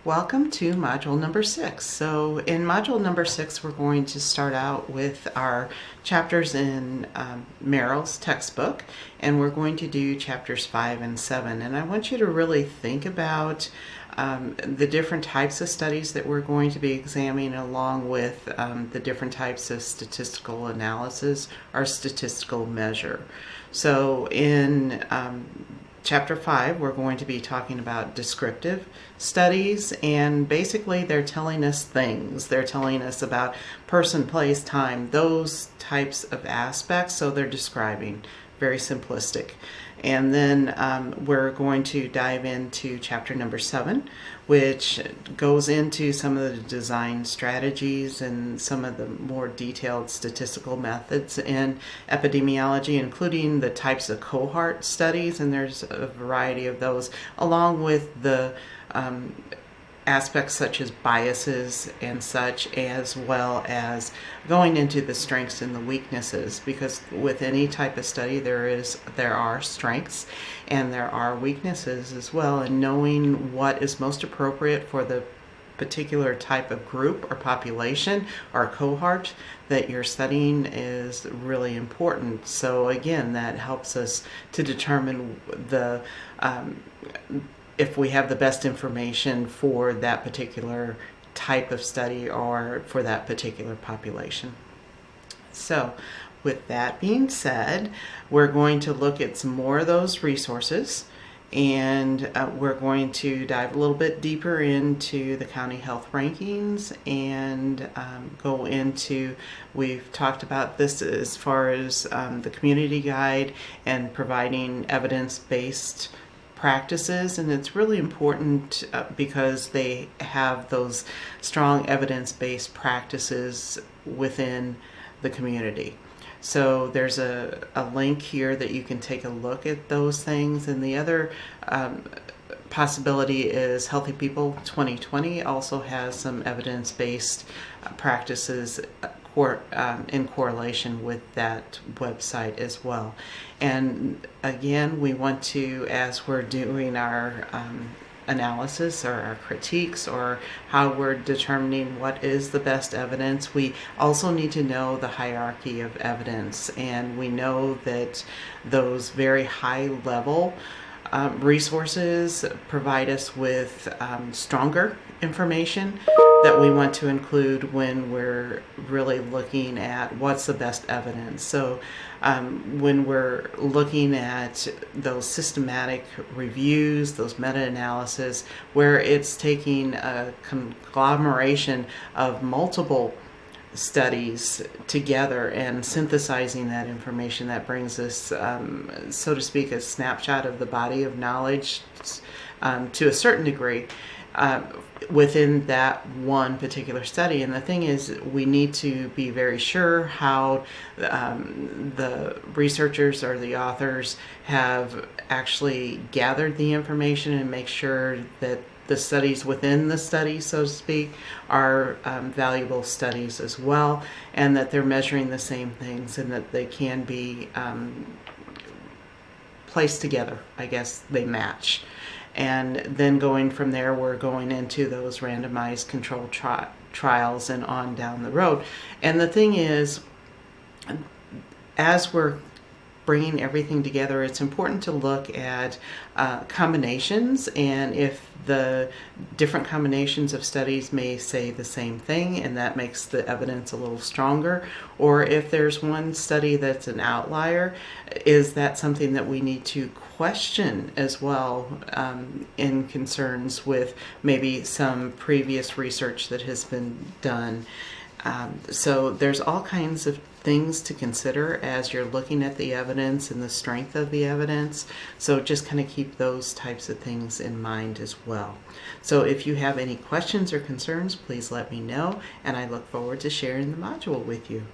Welcome to module number 6. So in module number 6, we're going to start out with our chapters in Merrill's textbook, and we're going to do chapters 5 and 7. And I want you to really think about the different types of studies that we're going to be examining, along with the different types of statistical analysis or statistical measure. So in Chapter 5, we're going to be talking about descriptive studies, and basically they're telling us things. They're telling us about person, place, time, those types of aspects, so they're describing, very simplistic. And then we're going to dive into chapter number 7, which goes into some of the design strategies and some of the more detailed statistical methods in epidemiology, including the types of cohort studies, and there's a variety of those, along with the aspects such as biases and such, as well as going into the strengths and the weaknesses, because with any type of study there are strengths and there are weaknesses as well, and knowing what is most appropriate for the particular type of group or population or cohort that you're studying is really important. So again, that helps us to determine if we have the best information for that particular type of study or for that particular population. So with that being said, we're going to look at some more of those resources, and we're going to dive a little bit deeper into the county health rankings and go into, we've talked about this as far as the community guide and providing evidence-based practices, and it's really important because they have those strong evidence-based practices within the community. So there's a link here that you can take a look at those things, and the other possibility is Healthy People 2020 also has some evidence-based practices in correlation with that website as well. And again, we want to, as we're doing our analysis or our critiques or how we're determining what is the best evidence, we also need to know the hierarchy of evidence, and we know that those very high level resources provide us with stronger information that we want to include when we're really looking at what's the best evidence. So when we're looking at those systematic reviews, those meta-analysis, where it's taking a conglomeration of multiple studies together and synthesizing that information, that brings us, so to speak, a snapshot of the body of knowledge to a certain degree within that one particular study. And the thing is, we need to be very sure how the researchers or the authors have actually gathered the information, and make sure that the studies within the study, so to speak, are valuable studies as well, and that they're measuring the same things, and that they can be placed together. I guess they match. And then going from there, we're going into those randomized controlled trials and on down the road. And the thing is, as we're bringing everything together, it's important to look at combinations, and if the different combinations of studies may say the same thing, and that makes the evidence a little stronger, or if there's one study that's an outlier, is that something that we need to question as well, in concerns with maybe some previous research that has been done. So there's all kinds of things to consider as you're looking at the evidence and the strength of the evidence. So just kind of keep those types of things in mind as well. So if you have any questions or concerns, please let me know, and I look forward to sharing the module with you.